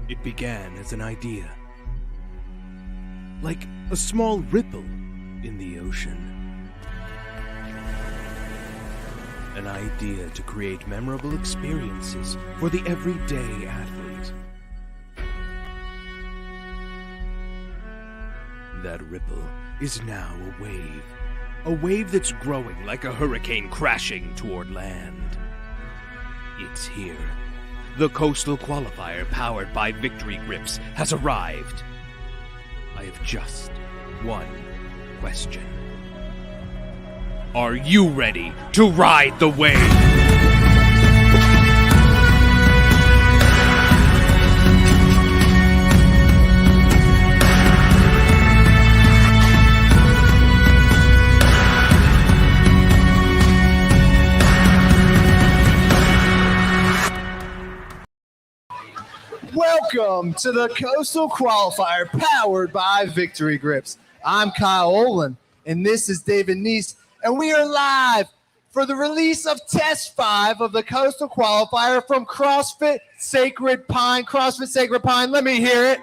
It began as an idea, like a small ripple in the ocean. An idea to create memorable experiences for the everyday athlete. That ripple is now a wave that's growing like a hurricane crashing toward land. It's here. The Coastal Qualifier powered by Victory Grips has arrived. I have just one question. Are you ready to ride the wave? Welcome to the Coastal Qualifier powered by Victory Grips. I'm Kyle Olin, and this is David Neese, and we are live for the release of Test 5 of the Coastal Qualifier from CrossFit Sacred Pine. CrossFit Sacred Pine, let me hear it.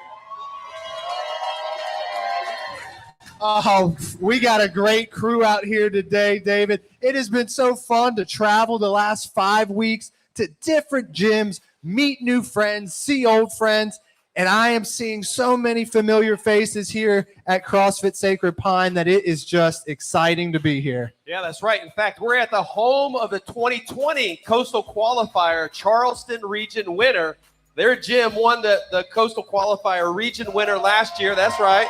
Oh, we got a great crew out here today, David. It has been so fun to travel the last 5 weeks to different gyms, meet new friends, see old friends, and I am seeing so many familiar faces here at CrossFit Sacred Pine that it is just exciting to be here. Yeah, that's right. In fact, we're at the home of the 2020 Coastal Qualifier Charleston region winner. Their gym won the Coastal Qualifier region winner last year. That's right.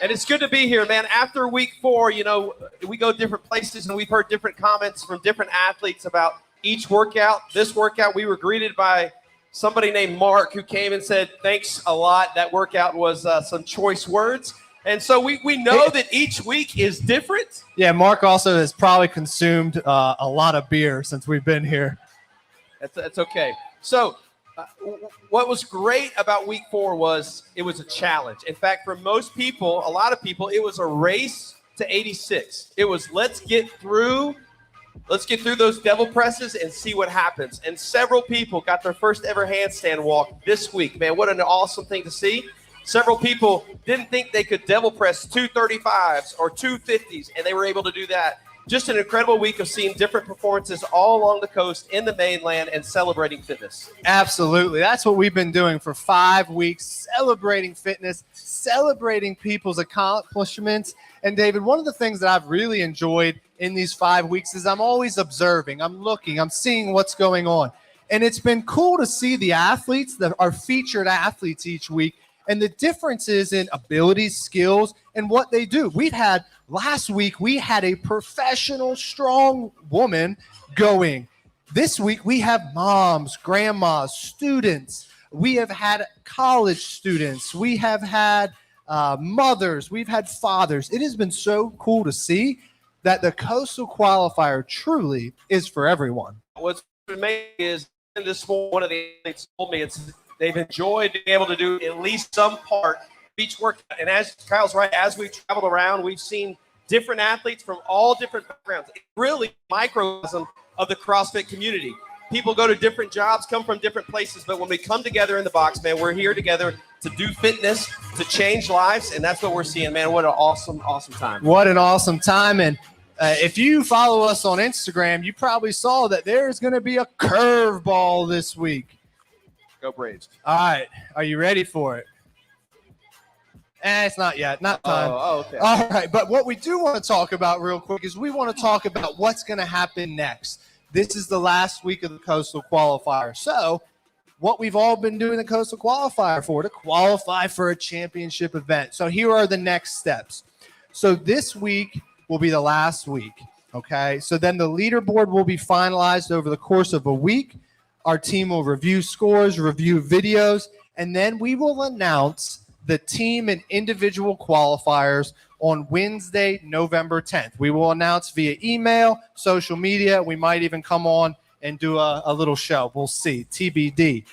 And it's good to be here, man. After week 4, you know, we go different places and we've heard different comments from different athletes about each workout. This workout, we were greeted by somebody named Mark who came and said, thanks a lot. That workout was some choice words. And so we know that each week is different. Yeah, Mark also has probably consumed a lot of beer since we've been here. That's okay. So what was great about week 4 was it was a challenge. In fact, for most people, a lot of people, it was a race to 86. It was let's get through those devil presses and see what happens. And several people got their first ever handstand walk this week. Man, what an awesome thing to see. Several people didn't think they could devil press 235s or 250s, and they were able to do that. Just an incredible week of seeing different performances all along the coast, in the mainland, and celebrating fitness. Absolutely. That's what we've been doing for 5 weeks, celebrating fitness, celebrating people's accomplishments. And David, one of the things that I've really enjoyed in these 5 weeks is I'm always observing, I'm looking, I'm seeing what's going on. And it's been cool to see the athletes that are featured athletes each week and the differences in abilities, skills, and what they do. Last week, we had a professional, strong woman going. This week, we have moms, grandmas, students. We have had college students. We have had mothers. We've had fathers. It has been so cool to see that the Coastal Qualifier truly is for everyone. What's amazing is this one of the athletes told me they've enjoyed being able to do at least some part of each workout. And as Kyle's right, as we've traveled around, we've seen different athletes from all different backgrounds. It's really a microcosm of the CrossFit community. People go to different jobs, come from different places, but when we come together in the box, man, we're here together to do fitness, to change lives, and that's what we're seeing, man. What an awesome, awesome time. What an awesome time. And if you follow us on Instagram, you probably saw that there's going to be a curveball this week. Go Braves. All right. Are you ready for it? It's not yet. Not time. Okay. All right. But what we do want to talk about real quick is we want to talk about what's going to happen next. This is the last week of the Coastal Qualifier. So what we've all been doing the Coastal Qualifier for, to qualify for a championship event. So here are the next steps. So this week will be the last week. Okay. So then the leaderboard will be finalized over the course of a week. Our team will review scores, review videos, and then we will announce the team and individual qualifiers on Wednesday, November 10th. We will announce via email, social media. We might even come on and do a little show. We'll see. TBD.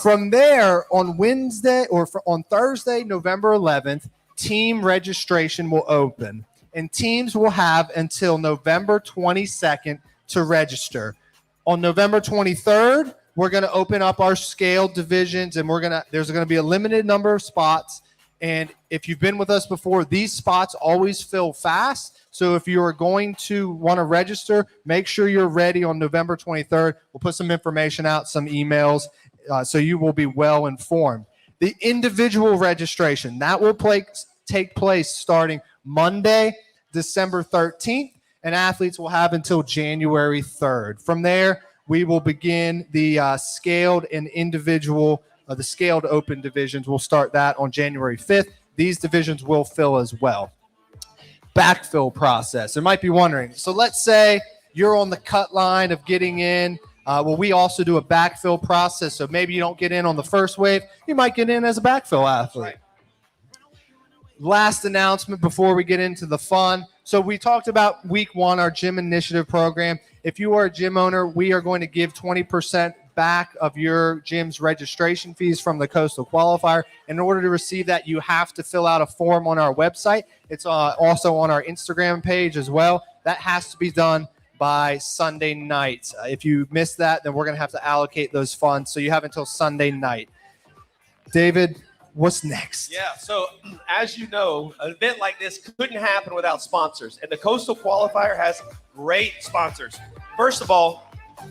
From there, on Wednesday or on Thursday, November 11th, team registration will open, and teams will have until November 22nd to register. On November 23rd, we're going to open up our scaled divisions, and there's going to be a limited number of spots. And if you've been with us before, these spots always fill fast. So if you are going to want to register, make sure you're ready on November 23rd. We'll put some information out, some emails, so you will be well informed. The individual registration, that will take place starting Monday, December 13th, and athletes will have until January 3rd. From there, we will begin the scaled and individual, the scaled open divisions. We'll start that on January 5th. These divisions will fill as well. Backfill process. You might be wondering, so let's say you're on the cut line of getting in. Well, we also do a backfill process. So maybe you don't get in on the first wave. You might get in as a backfill athlete. Right. Last announcement before we get into the fun. So we talked about week 1, our gym initiative program. If you are a gym owner, we are going to give 20% back of your gym's registration fees from the Coastal Qualifier. In order to receive that, you have to fill out a form on our website. It's also on our Instagram page as well. That has to be done by Sunday night. If you miss that, then we're going to have to allocate those funds. So you have until Sunday night. David, what's next? Yeah, so as you know, an event like this couldn't happen without sponsors. And the Coastal Qualifier has great sponsors. First of all,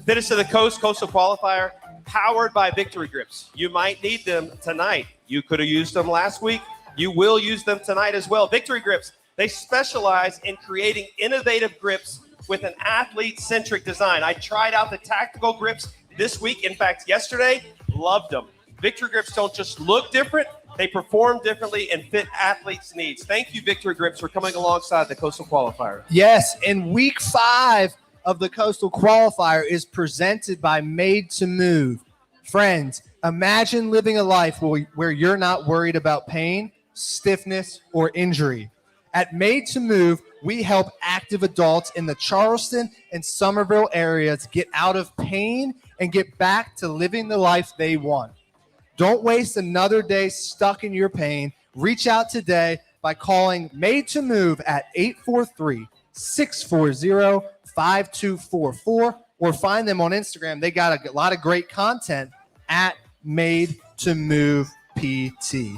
Fitness of the Coast Coastal Qualifier, powered by Victory Grips. You might need them tonight. You could have used them last week. You will use them tonight as well. Victory Grips, they specialize in creating innovative grips with an athlete-centric design. I tried out the tactical grips this week. In fact, yesterday, loved them. Victory Grips don't just look different, they perform differently and fit athletes' needs. Thank you, Victory Grips, for coming alongside the Coastal Qualifier. Yes, and week 5 of the Coastal Qualifier is presented by Made to Move. Friends, imagine living a life where you're not worried about pain, stiffness, or injury. At Made to Move, we help active adults in the Charleston and Somerville areas get out of pain and get back to living the life they want. Don't waste another day stuck in your pain. Reach out today by calling Made to Move at 843-640-5244 or find them on Instagram. They got a lot of great content at Made to Move PT.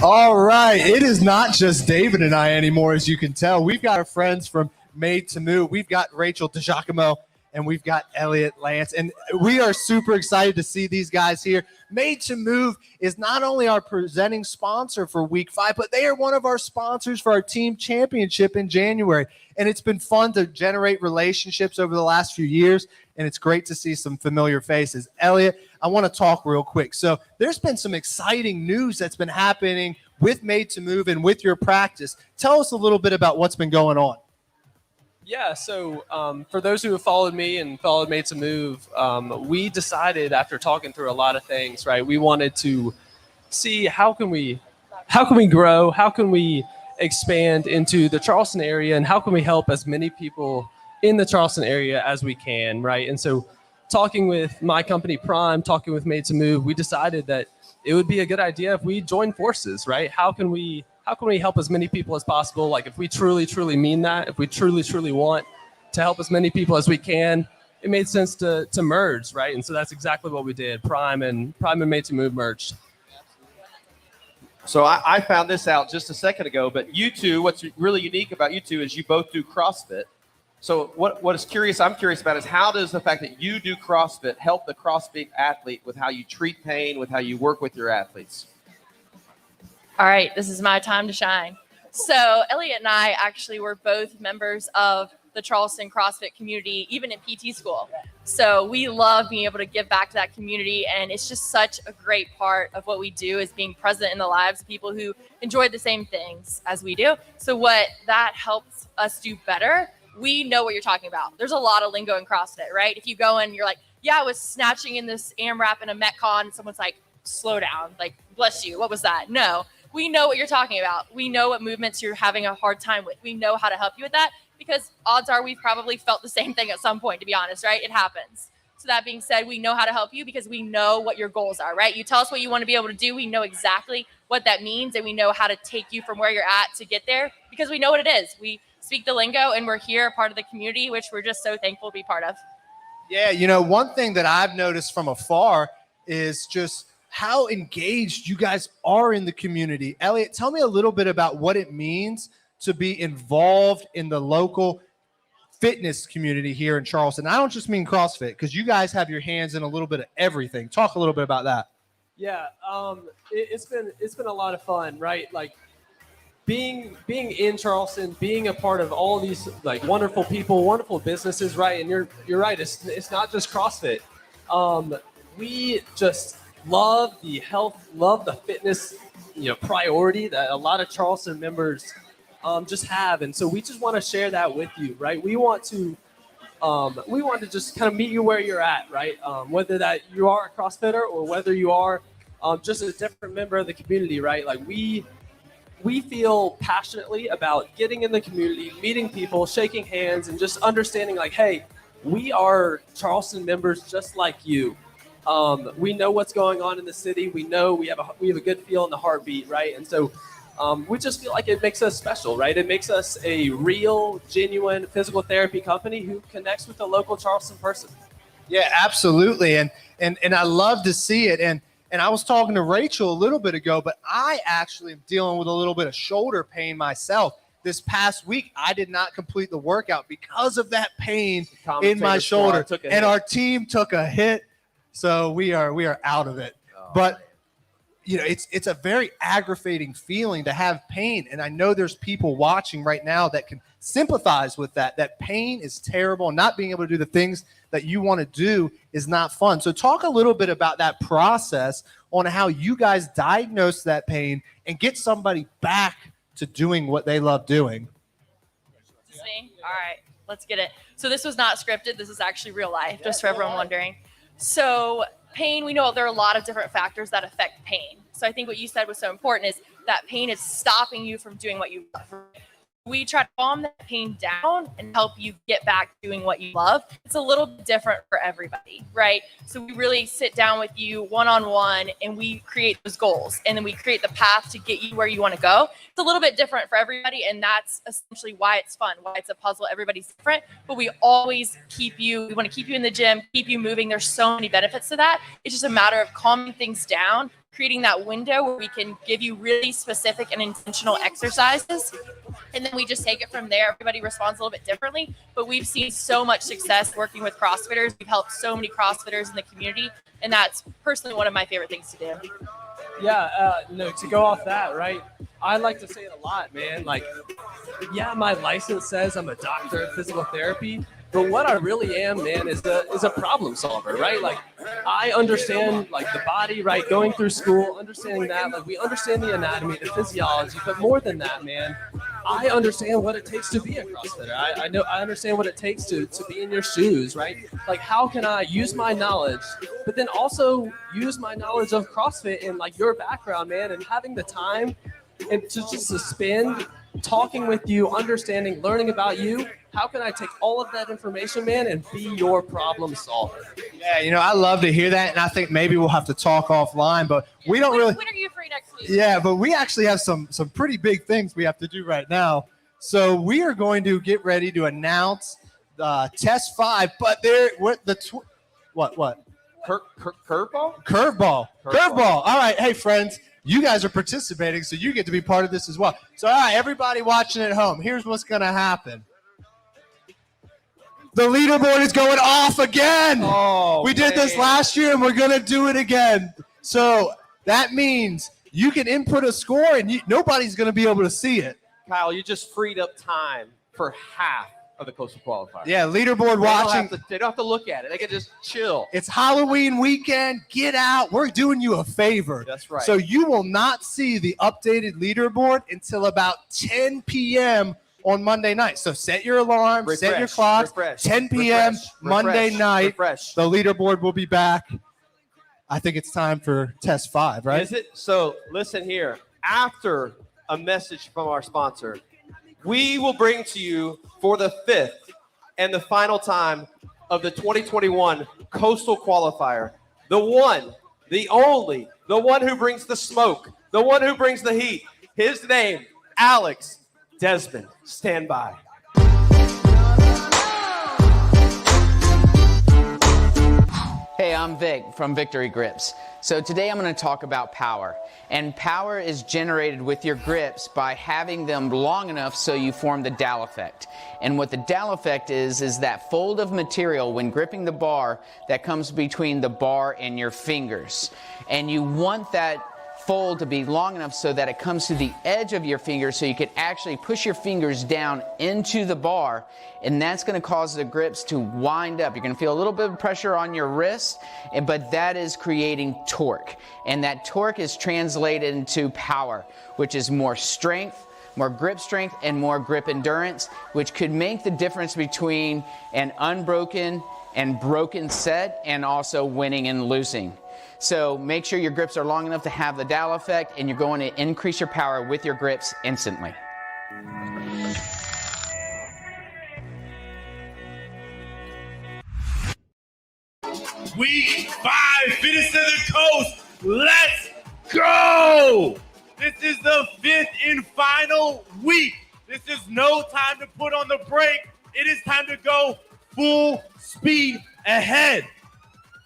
All right. It is not just David and I anymore, as you can tell. We've got our friends from Made to Move. We've got Rachel DiGiacomo and we've got Elliot Lance. And we are super excited to see these guys here. Made to Move is not only our presenting sponsor for week 5, but they are one of our sponsors for our team championship in January. And it's been fun to generate relationships over the last few years. And it's great to see some familiar faces. Elliot, I want to talk real quick. So there's been some exciting news that's been happening with Made to Move and with your practice. Tell us a little bit about what's been going on. Yeah, so for those who have followed me and followed Made to Move, we decided after talking through a lot of things, right, we wanted to see how can we grow, how can we expand into the Charleston area, and how can we help as many people in the Charleston area as we can, right? And so talking with my company Prime, talking with Made to Move, we decided that it would be a good idea if we join forces, right? How can we help as many people as possible? Like if we truly mean that, if we truly want to help as many people as we can, it made sense to merge, right? And so that's exactly what we did. Prime and Made to Move merged. So I found this out just a second ago, but you two, what's really unique about you two is you both do CrossFit. So I'm curious about is how does the fact that you do CrossFit help the CrossFit athlete with how you treat pain, with how you work with your athletes? All right, this is my time to shine. So Elliot and I actually were both members of the Charleston CrossFit community, even in PT school. So we love being able to give back to that community. And it's just such a great part of what we do is being present in the lives of people who enjoy the same things as we do. So what that helps us do better we know what you're talking about. There's a lot of lingo in CrossFit, right? If you go in, you're like, yeah, I was snatching in this AMRAP in a Metcon, and someone's like, slow down, like, bless you, what was that? No, we know what you're talking about. We know what movements you're having a hard time with. We know how to help you with that, because odds are we've probably felt the same thing at some point, to be honest, right? It happens. So that being said, we know how to help you because we know what your goals are, right? You tell us what you want to be able to do. We know exactly what that means, and we know how to take you from where you're at to get there because we know what it is. We speak the lingo, and we're here, part of the community, which we're just so thankful to be part of. Yeah, you know, one thing that I've noticed from afar is just how engaged you guys are in the community. Elliot, tell me a little bit about what it means to be involved in the local fitness community here in Charleston. I don't just mean CrossFit, because you guys have your hands in a little bit of everything. Talk a little bit about that. Yeah, it's been a lot of fun, right? Like being in Charleston, being a part of all these like wonderful people, wonderful businesses, right? And you're right. It's not just CrossFit. We just love the health, love the fitness, priority that a lot of Charleston members just have, and so we just want to share that with you, right? We want to just kind of meet you where you're at, right? Whether that you are a CrossFitter or whether you are just a different member of the community, right? Like we feel passionately about getting in the community, meeting people, shaking hands, and just understanding like, hey, we are Charleston members just like you. We know what's going on in the city. We know we have a good feel in the heartbeat, right? And so we just feel like it makes us special, right? It makes us a real, genuine physical therapy company who connects with the local Charleston person. Yeah, absolutely. And I love to see it. And I was talking to Rachel a little bit ago, but I actually am dealing with a little bit of shoulder pain myself. This past week, I did not complete the workout because of that pain in my shoulder. And our team took a hit. So we are out of it. But it's a very aggravating feeling to have pain. And I know there's people watching right now that can sympathize with that. That pain is terrible. Not being able to do the things that you want to do is not fun. So talk a little bit about that process on how you guys diagnose that pain and get somebody back to doing what they love doing. This is me? All right, let's get it. So this was not scripted. This is actually real life, just for everyone wondering. So pain, we know there are a lot of different factors that affect pain. So I think what you said was so important is that pain is stopping you from doing what you love. We try to calm that pain down and help you get back doing what you love. It's a little bit different for everybody, right? So we really sit down with you one-on-one and we create those goals. And then we create the path to get you where you want to go. It's a little bit different for everybody. And that's essentially why it's fun, why it's a puzzle. Everybody's different, but we always we want to keep you in the gym, keep you moving. There's so many benefits to that. It's just a matter of calming things down, creating that window where we can give you really specific and intentional exercises. And then we just take it from there. Everybody responds a little bit differently, but we've seen so much success working with CrossFitters. We've helped so many CrossFitters in the community, and that's personally one of my favorite things to do. Yeah, to go off that, right? I like to say it a lot, man. Like, yeah, my license says I'm a doctor of physical therapy, but what I really am, man, is a problem solver, right? Like, I understand, like, the body, right? Going through school, understanding that, like, we understand the anatomy, the physiology, but more than that, man, I understand what it takes to be a CrossFitter. I understand what it takes to be in your shoes, right? Like, how can I use my knowledge, but then also use my knowledge of CrossFit and, like, your background, man, and having the time and to just spend talking with you, understanding, learning about you. How can I take all of that information, man, and be your problem solver? Yeah, I love to hear that, and I think maybe we'll have to talk offline, but we don't really. When are you free next week? Yeah, but we actually have some pretty big things we have to do right now. So we are going to get ready to announce Test 5, but what? Curveball? Curveball. All right, hey friends, you guys are participating, so you get to be part of this as well. So all right, everybody watching at home, here's what's going to happen. The leaderboard is going off again. Oh, we did this last year, and we're going to do it again. So that means you can input a score, and nobody's going to be able to see it. Kyle, you just freed up time for half of the Coastal Qualifier. Yeah, leaderboard watching. They don't have to look at it. They can just chill. It's Halloween weekend. Get out. We're doing you a favor. That's right. So you will not see the updated leaderboard until about 10 p.m. on Monday night. So set your alarm, set your clocks, refresh, 10 p.m. Monday night. Refresh. The leaderboard will be back. I think it's time for test 5, right? Is it? So listen here. After a message from our sponsor, we will bring to you for the 5th and the final time of the 2021 Coastal Qualifier, the one, the only, the one who brings the smoke, the one who brings the heat. His name, Alex Desmond. Stand by. Hey, I'm Vic from Victory Grips. So today I'm going to talk about power. And power is generated with your grips by having them long enough so you form the dowel effect. And what the dowel effect is that fold of material when gripping the bar that comes between the bar and your fingers. And you want that fold to be long enough so that it comes to the edge of your fingers so you can actually push your fingers down into the bar, and that's going to cause the grips to wind up. You're going to feel a little bit of pressure on your wrist, but that is creating torque, and that torque is translated into power, which is more strength, more grip strength, and more grip endurance, which could make the difference between an unbroken and broken set and also winning and losing. So make sure your grips are long enough to have the dowel effect, and you're going to increase your power with your grips instantly. Week 5, Fitness of the Coast. Let's go! This is the 5th and final week. This is no time to put on the brake. It is time to go full speed ahead.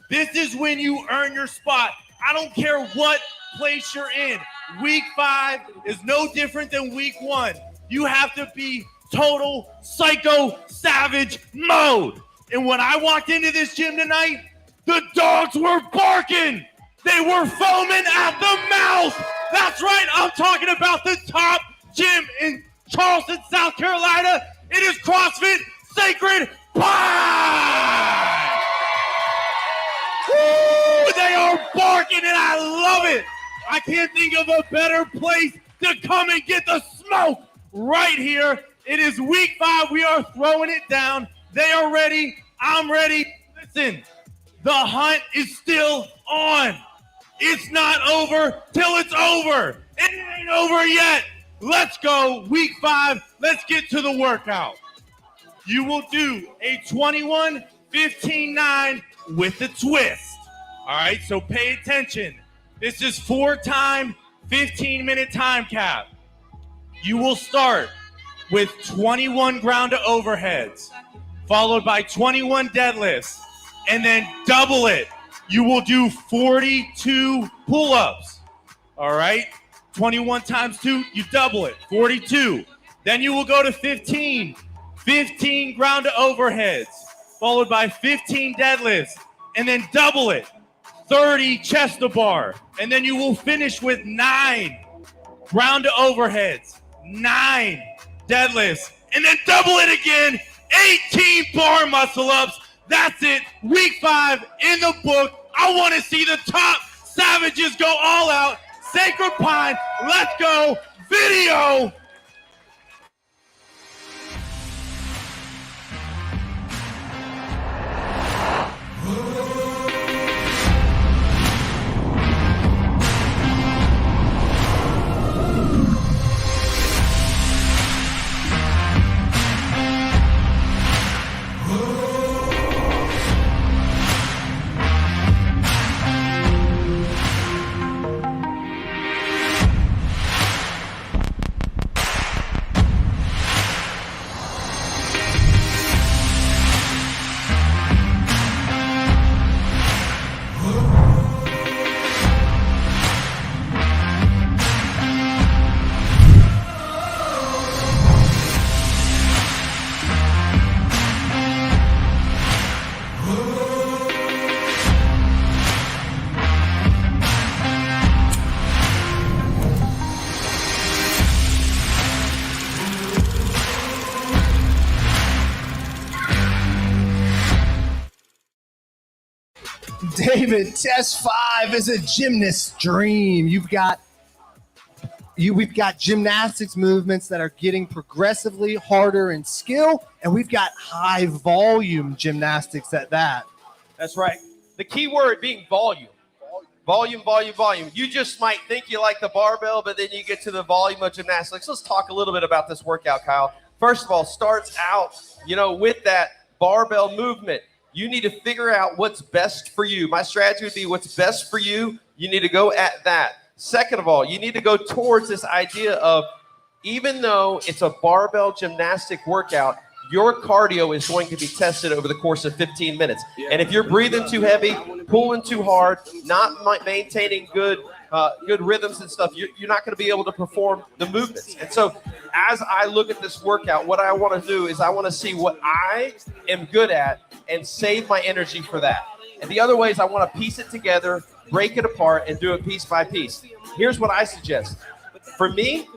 This is when you earn your spot. I don't care what place you're in. Week 5 is no different than week 1. You have to be total psycho savage mode. And when I walked into this gym tonight, the dogs were barking. They were foaming at the mouth. That's right. I'm talking about the top gym in Charleston, South Carolina. It is CrossFit Sacred Pine. Woo! They are barking, and I love it. I can't think of a better place to come and get the smoke right here. It is week 5. We are throwing it down. They are ready. I'm ready. Listen, the hunt is still on. It's not over till it's over. It ain't over yet. Let's go. Week 5. Let's get to the workout. You will do a 21, 15, 9 with a twist. All right, so pay attention. This is 4-time, 15-minute time cap. You will start with 21 ground to overheads, followed by 21 deadlifts, and then double it. You will do 42 pull-ups. All right, 21 times 2, you double it, 42. Then you will go to 15 ground to overheads, followed by 15 deadlifts, and then double it, 30 chest to bar. And then you will finish with 9 ground to overheads, 9 deadlifts, and then double it again, 18 bar muscle ups. That's it. Week 5 in the book. I want to see the top savages go all out. Sacred Pine, let's go. Video. David, test 5 is a gymnast's dream. You've got We've got gymnastics movements that are getting progressively harder in skill, and we've got high volume gymnastics at that. That's right. The key word being volume. Volume, volume, volume. You just might think you like the barbell, but then you get to the volume of gymnastics. Let's talk a little bit about this workout, Kyle. First of all, starts out, with that barbell movement. You need to figure out what's best for you. My strategy would be what's best for you. You need to go at that. Second of all, you need to go towards this idea of, even though it's a barbell gymnastic workout, your cardio is going to be tested over the course of 15 minutes. And if you're breathing too heavy, pulling too hard, not maintaining good rhythms and stuff, you're not going to be able to perform the movements. And so as I look at this workout, what I want to do is I want to see what I am good at and save my energy for that. And the other way is I want to piece it together, break it apart, and do it piece by piece. Here's what I suggest. For me,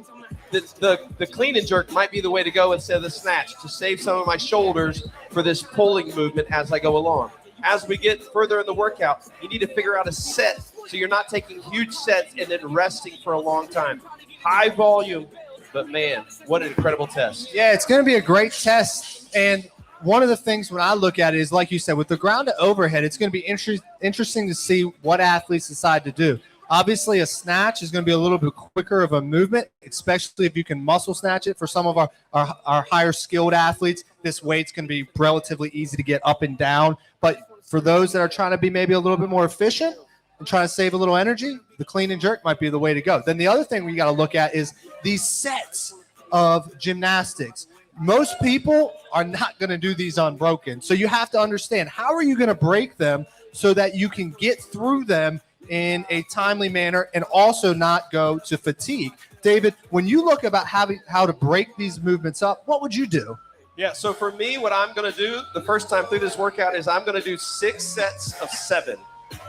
the clean and jerk might be the way to go instead of the snatch, to save some of my shoulders for this pulling movement as I go along. As we get further in the workout, you need to figure out a set so you're not taking huge sets and then resting for a long time. High volume, but man, what an incredible test. Yeah, it's going to be a great test. And one of the things when I look at it is, like you said, with the ground to overhead, it's going to be interesting to see what athletes decide to do. Obviously, a snatch is going to be a little bit quicker of a movement, especially if you can muscle snatch it. For some of our higher skilled athletes, this weight's going to be relatively easy to get up and down. But for those that are trying to be maybe a little bit more efficient and trying to save a little energy, the clean and jerk might be the way to go. Then the other thing we got to look at is these sets of gymnastics. Most people are not going to do these unbroken. So you have to understand, how are you going to break them so that you can get through them in a timely manner and also not go to fatigue. David, when you look about how to break these movements up, what would you do? Yeah, so for me, what I'm going to do the first time through this workout is I'm going to do 6 sets of 7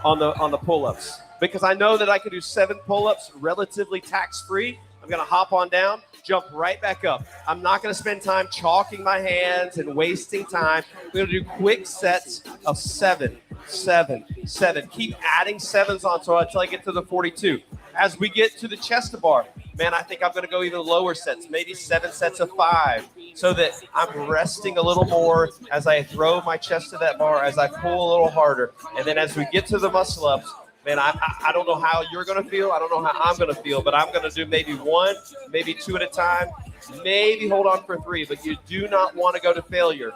on the pull-ups, because I know that I can do 7 pull-ups relatively tax-free. I'm going to hop on down, jump right back up. I'm not going to spend time chalking my hands and wasting time. I'm going to do quick sets of 7, 7, 7. Keep adding 7s on until I get to the 42. As we get to the chest to bar, man, I think I'm going to go even lower sets, maybe 7 sets of 5, so that I'm resting a little more as I throw my chest to that bar, as I pull a little harder. And then as we get to the muscle ups, man, I don't know how you're going to feel. I don't know how I'm going to feel, but I'm going to do maybe 1, maybe 2 at a time, maybe hold on for 3, but you do not want to go to failure.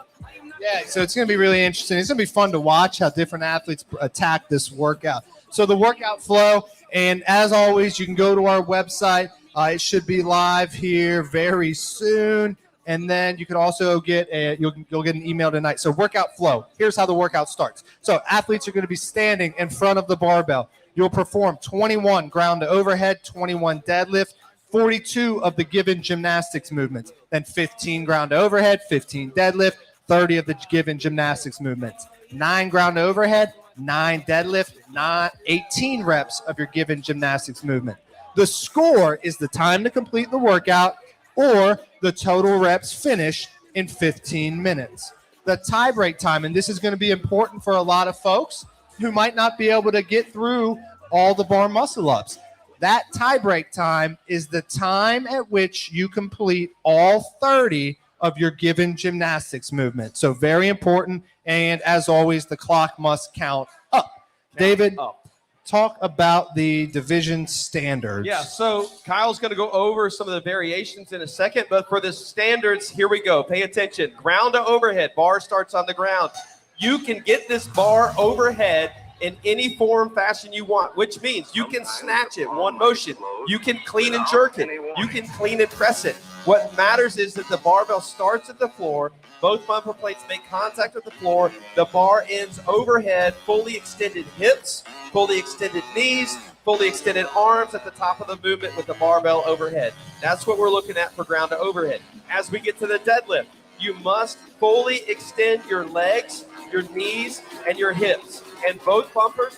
Yeah, so it's going to be really interesting. It's going to be fun to watch how different athletes attack this workout. So the workout flow, and as always, you can go to our website. It should be live here very soon. And then you can also get you'll get an email tonight. So workout flow. Here's how the workout starts. So athletes are going to be standing in front of the barbell. You'll perform 21 ground to overhead, 21 deadlift, 42 of the given gymnastics movements, then 15 ground to overhead, 15 deadlift, 30 of the given gymnastics movements, 9 ground to overhead, 9 deadlift, 18 reps of your given gymnastics movement. The score is the time to complete the workout or the total reps finished in 15 minutes. The tie break time, and this is going to be important for a lot of folks who might not be able to get through all the bar muscle ups. That tie break time is the time at which you complete all 30 of your given gymnastics movement. So very important. And as always, the clock must count up. David, talk about the division standards. Yeah, so Kyle's going to go over some of the variations in a second, but for the standards, here we go. Pay attention. Ground to overhead. Bar starts on the ground. You can get this bar overhead in any form, fashion you want, which means you can snatch it, one motion. You can clean and jerk it. You can clean and press it. What matters is that the barbell starts at the floor. Both bumper plates make contact with the floor. The bar ends overhead, fully extended hips, fully extended knees, fully extended arms at the top of the movement with the barbell overhead. That's what we're looking at for ground to overhead. As we get to the deadlift, you must fully extend your legs, your knees, and your hips. And both bumpers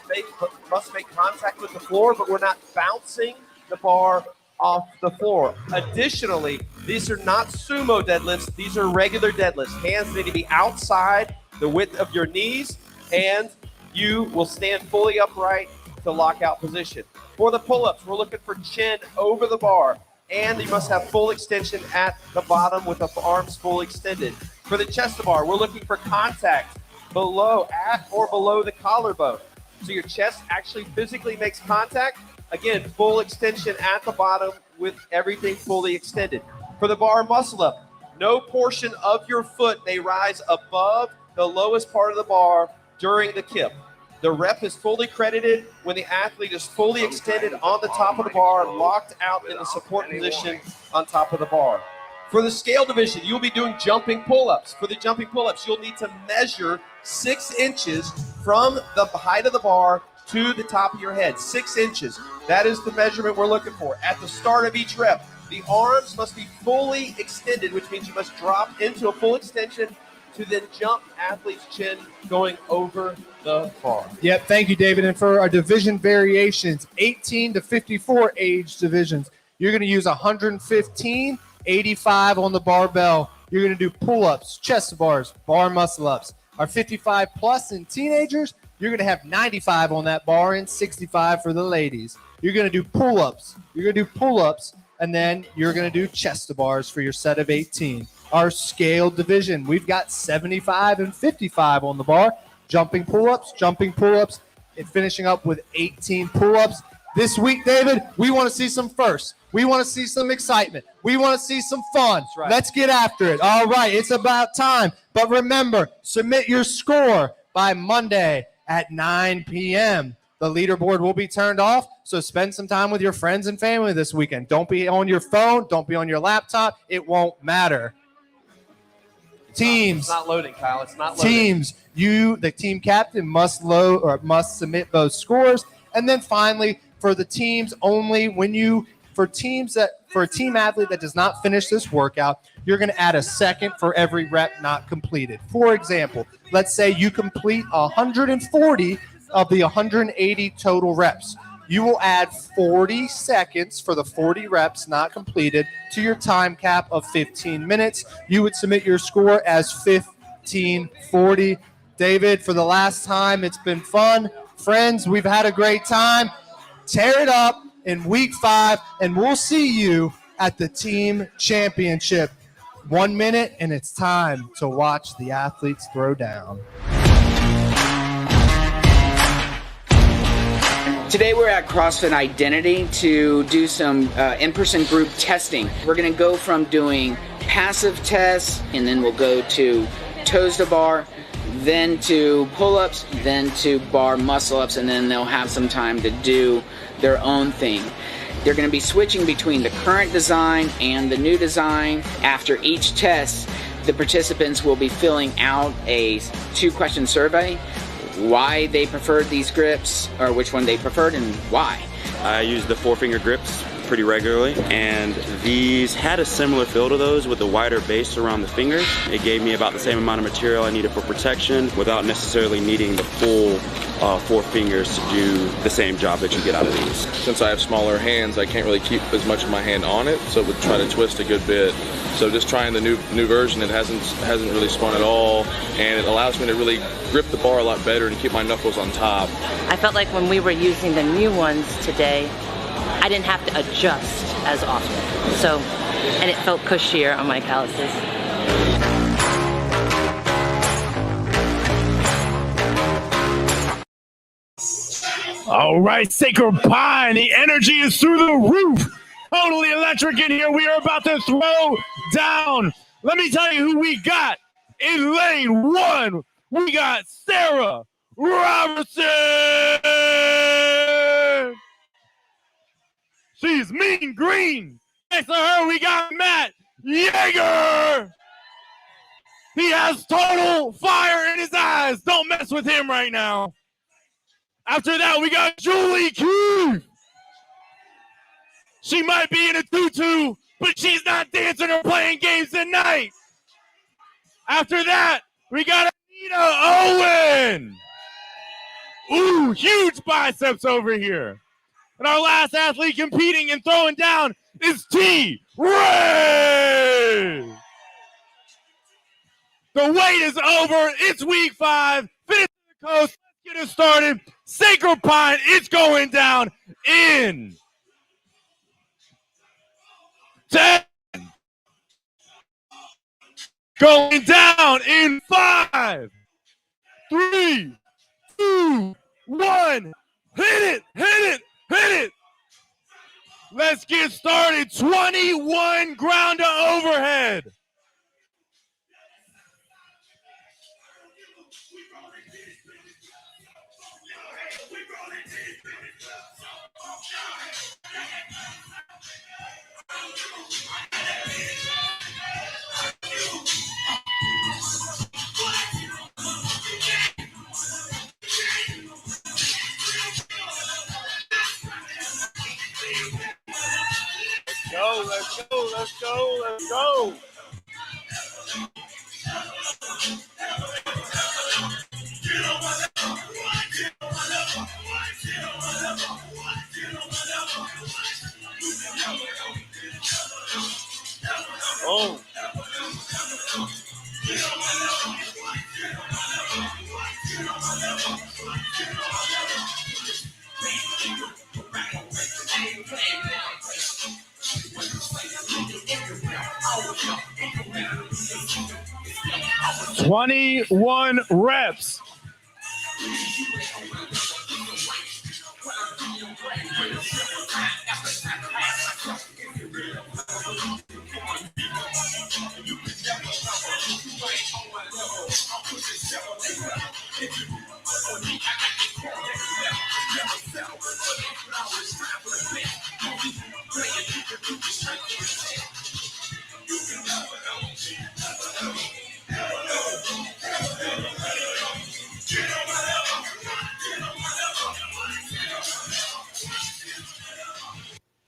must make contact with the floor, but we're not bouncing the bar off the floor. Additionally, these are not sumo deadlifts. These are regular deadlifts. Hands need to be outside the width of your knees, and you will stand fully upright to lockout position. For the pull-ups, we're looking for chin over the bar. and you must have full extension at the bottom with the arms fully extended. For the chest bar, we're looking for contact below, at or below the collarbone. So your chest actually physically makes contact. Again, full extension at the bottom with everything fully extended. For the bar muscle up, no portion of your foot may rise above the lowest part of the bar during the kip. The rep is fully credited when the athlete is fully extended on the top of the bar, locked out in the support position on top of the bar. For the scale division, you'll be doing jumping pull-ups. For the jumping pull-ups, you'll need to measure 6 inches from the height of the bar to the top of your head. 6 inches. That is the measurement we're looking for. At the start of each rep, the arms must be fully extended, which means you must drop into a full extension to then jump athlete's chin going over the bar. Yep, thank you, David. And for our division variations, 18 to 54 age divisions, you're going to use 115, 85 on the barbell. You're going to do pull-ups, chest bars, bar muscle-ups. Our 55 plus in teenagers, you're going to have 95 on that bar and 65 for the ladies. You're going to do pull-ups. And then you're going to do chest to bars for your set of 18. Our scale division, we've got 75 and 55 on the bar. Jumping pull-ups, and finishing up with 18 pull-ups. This week, David, we want to see some firsts. We want to see some excitement. We want to see some fun. Right. Let's get after it. All right, it's about time. But remember, submit your score by Monday at 9 p.m. The leaderboard will be turned off, so spend some time with your friends and family this weekend. Don't be on your phone. Don't be on your laptop. It won't matter. Teams. It's not loading, Kyle. It's not loading. Teams. You, the team captain, must submit those scores. And then finally, for the teams only, for a team athlete that does not finish this workout, you're going to add a second for every rep not completed. For example, let's say you complete 140 of the 180 total reps. You will add 40 seconds for the 40 reps not completed to your time cap of 15 minutes. You would submit your score as 15:40. David, for the last time, it's been fun. Friends, we've had a great time. Tear it up in week 5, and we'll see you at the team championship. 1 minute, and it's time to watch the athletes throw down. Today we're at CrossFit Identity to do some in-person group testing. We're going to go from doing passive tests, and then we'll go to toes to bar, then to pull-ups, then to bar muscle-ups, and then they'll have some time to do their own thing. They're going to be switching between the current design and the new design. After each test, the participants will be filling out a 2-question survey. Why they preferred these grips, or which one they preferred and why. I use the 4-finger grips pretty regularly, and these had a similar feel to those with a wider base around the fingers. It gave me about the same amount of material I needed for protection without necessarily needing the full 4 fingers to do the same job that you get out of these. Since I have smaller hands, I can't really keep as much of my hand on it, so it would try to twist a good bit. So just trying the new version, it hasn't really spun at all, and it allows me to really grip the bar a lot better and keep my knuckles on top. I felt like when we were using the new ones today, I didn't have to adjust as often. So, and it felt cushier on my calluses. All right, Sacred Pine, the energy is through the roof. Totally electric in here. We are about to throw down. Let me tell you who we got in lane 1. We got Sarah Robertson. She's mean green. Next to her, we got Matt Yeager. He has total fire in his eyes. Don't mess with him right now. After that, we got Julie Keith. She might be in a tutu, but she's not dancing or playing games tonight. After that, we got Anita Owen. Ooh, huge biceps over here. And our last athlete competing and throwing down is T. Ray. The wait is over. It's week 5. Finish the coast. Let's get it started. Sacred Pine, it's going down in 10. Going down in 5, 3, 2, 1. Hit it, hit it, hit it. Let's get started. 21 ground to overhead. Let's go, let's go, let's go. Oh. "21 reps.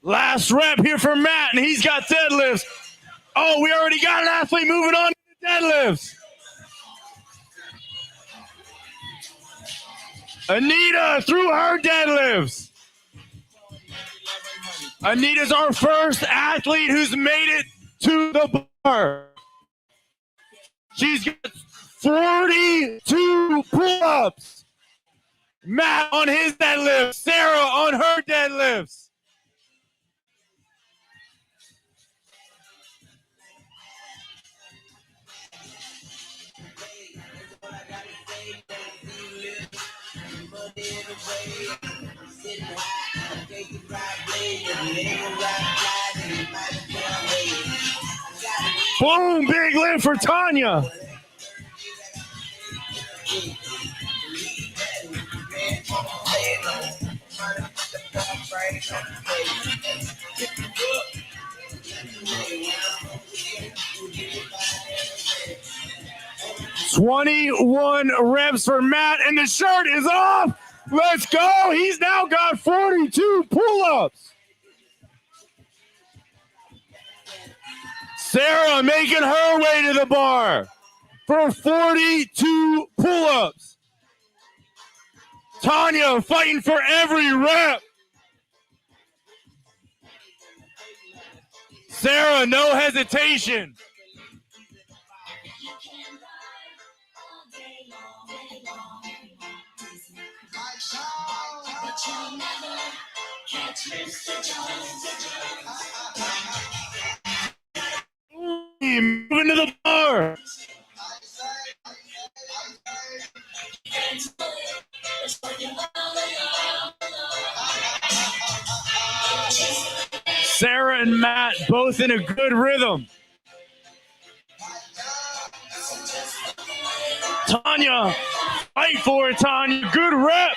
Last rep here for Matt, and he's got deadlifts. Oh, we already got an athlete moving on to the deadlifts. Anita through her deadlifts. Anita's our first athlete who's made it to the bar. She's got 42 pull-ups. Matt on his deadlift. Sarah on her deadlifts. Boom, big lift for Tanya. "21 reps for Matt, and the shirt is off. Let's go. He's now got 42 pull-ups. Sarah making her way to the bar for 42 pull-ups. Tanya fighting for every rep. Sarah, no hesitation. Moving to the bar. Sarah and Matt both in a good rhythm. Tanya, fight for it, Tanya. Good rep.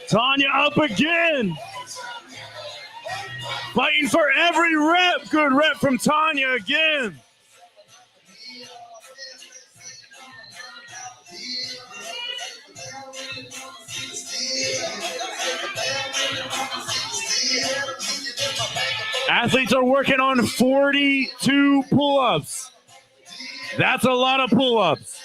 Tanya up again. Fighting for every rep. Good rep from Tanya again. Athletes are working on 42 pull-ups. That's a lot of pull-ups.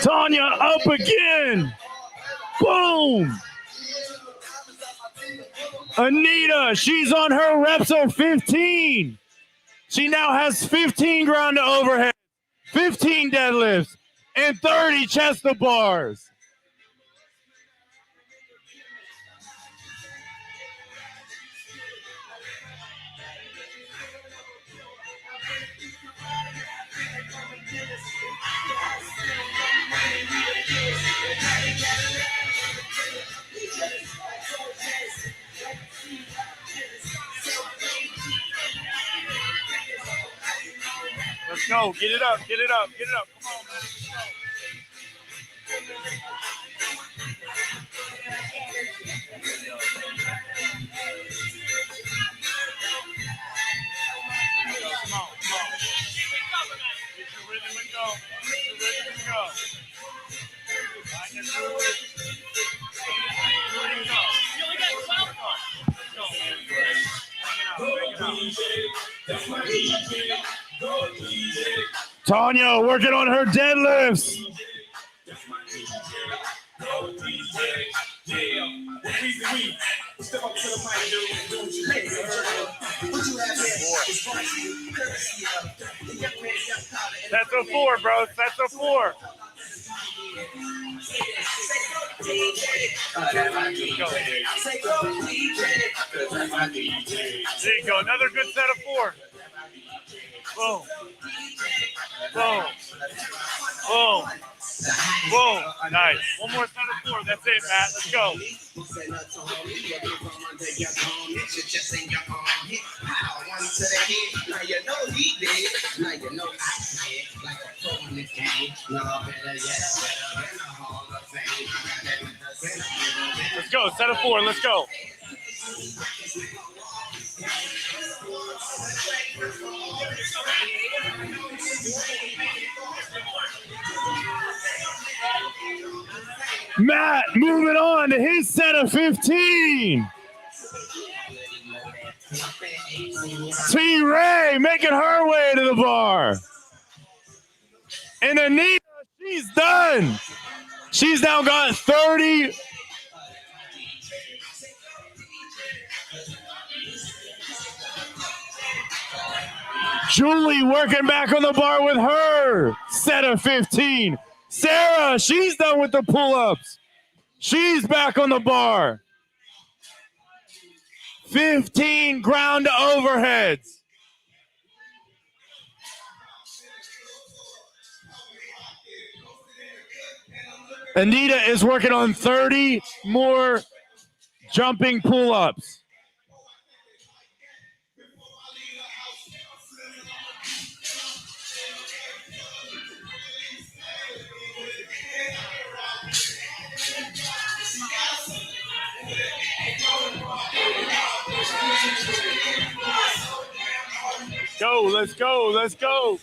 Tanya up again. Boom. Anita, she's on her reps of 15. She now has 15 ground to overhead, 15 deadlifts, and 30 chest to bars. Let's go. Get it up. Get it up. Get it up. Come on, man. Let's go. Come on. Get your rhythm and go. Get your rhythm and go. Find your groove. Find your go. You only got 12 on. Let's go. Bring it up. Tanya working on her deadlifts. That's a 4, bro. That's a 4. There you go. Another good set of 4. Boom. Boom. Boom. Boom. Nice. One more set of 4. That's it, Matt. Let's go. Let's go. Set of 4. Let's go. Matt moving on to his set of 15. T-Ray making her way to the bar. And Anita, she's done. She's now got 30. Julie working back on the bar with her set of 15. Sarah, she's done with the pull-ups. She's back on the bar. 15 ground to overheads. Anita is working on 30 more jumping pull-ups. Go, let's go, let's go.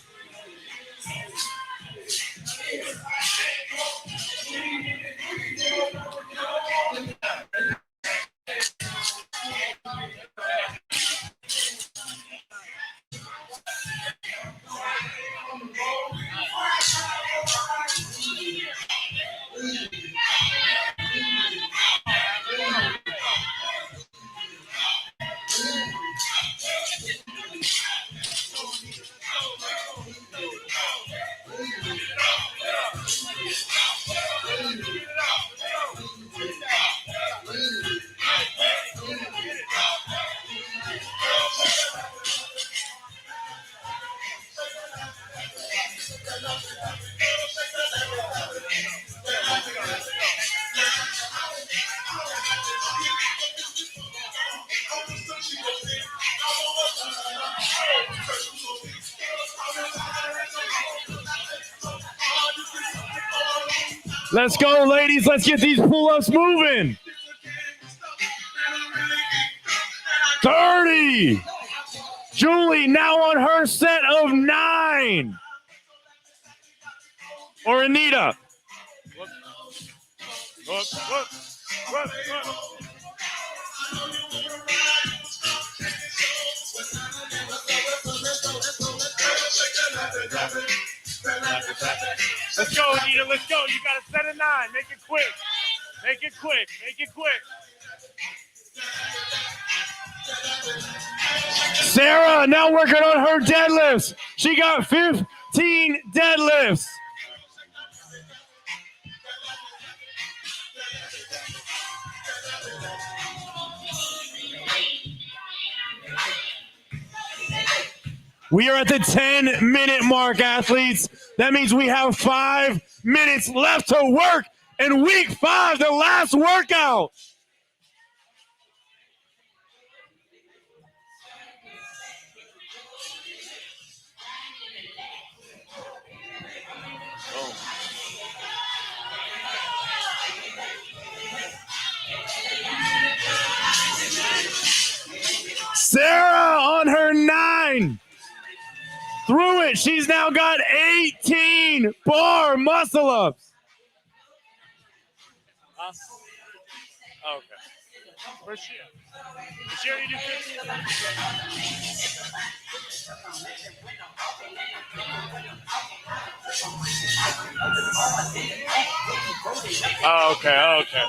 Let's go, ladies. Let's get these pull-ups moving. 30. Julie now on her set of 9. Or Anita. Whoop. Let's go, Anita. Let's go. You got a set of 9. Make it quick. Make it quick. Sarah now working on her deadlifts. She got 15 deadlifts. We are at the 10-minute mark, athletes. That means we have 5 minutes left to work in week 5, the last workout. Sarah on her 9. Through it, she's now got 18 bar muscle ups. Okay. Where's she at? Did she already do 15? Oh, okay, okay.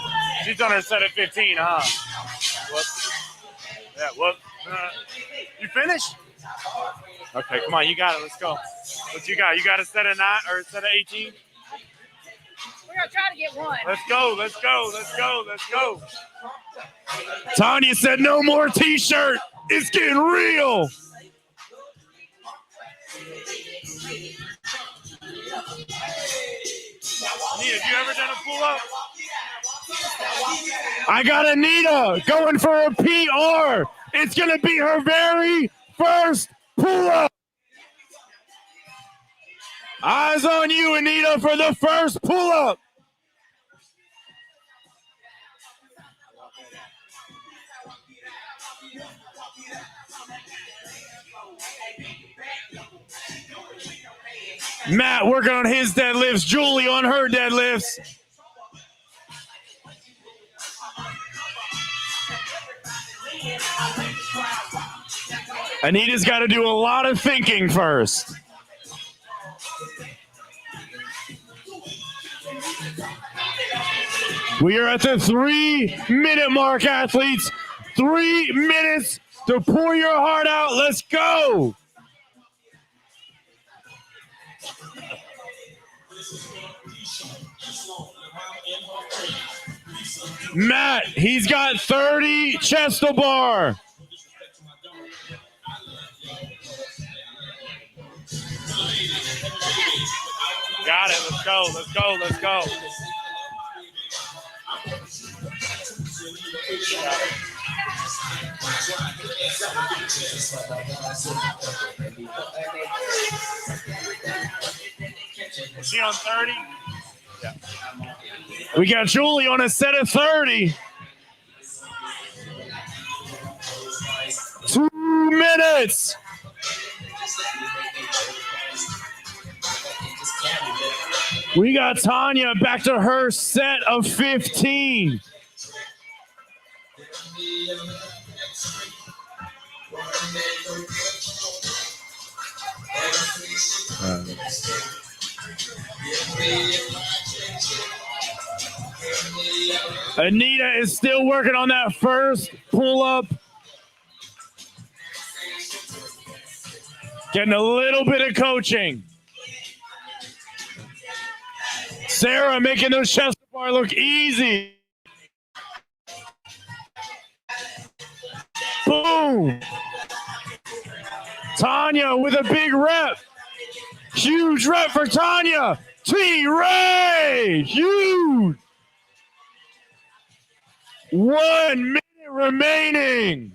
She's on her set at 15, huh? Whoops. Yeah, whoops. You finished? Okay, come on, you got it. Let's go. What you got? You got a set of 9 or a set of 18? We're gonna try to get one. Let's go, let's go, let's go, let's go. Tanya said no more t-shirt. It's getting real. Anita, have you ever done a pull-up? I got Anita going for a PR. It's going to be her very first pull-up. Eyes on you, Anita, for the first pull-up. Matt working on his deadlifts. Julie on her deadlifts. Anita's got to do a lot of thinking first. We are at the 3-minute mark, athletes. 3 minutes to pour your heart out. Let's go. Matt, he's got 30 chest to bar. Got it. Let's go. Let's go. Let's go. Is she on 30? Yeah. We got Julie on a set of 30. 2 minutes. We got Tanya back to her set of 15. Anita is still working on that first pull-up. Getting a little bit of coaching. Sarah making those chest bar look easy. Boom. Tanya with a big rep. Huge rep for Tanya. T-Ray. Huge. 1 minute remaining.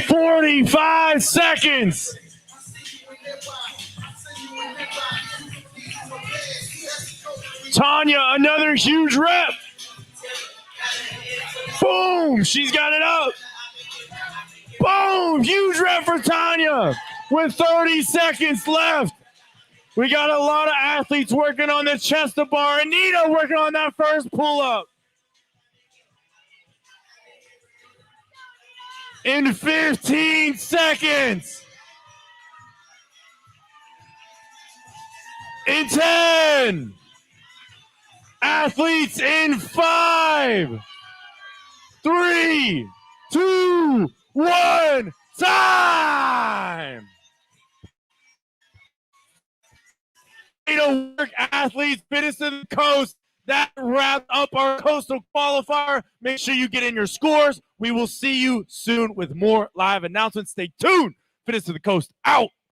"45 seconds. Tanya, another huge rep. Boom, she's got it up. Boom, huge rep for Tanya with 30 seconds left. We got a lot of athletes working on the chest to bar. Anita working on that first pull-up. in 15 seconds. In 10. Athletes in 5, 3, 2, 1, time! Way to work, athletes. Fitness to the coast. That wraps up our Coastal Qualifier. Make sure you get in your scores. We will see you soon with more live announcements. Stay tuned. Fitness to the Coast out.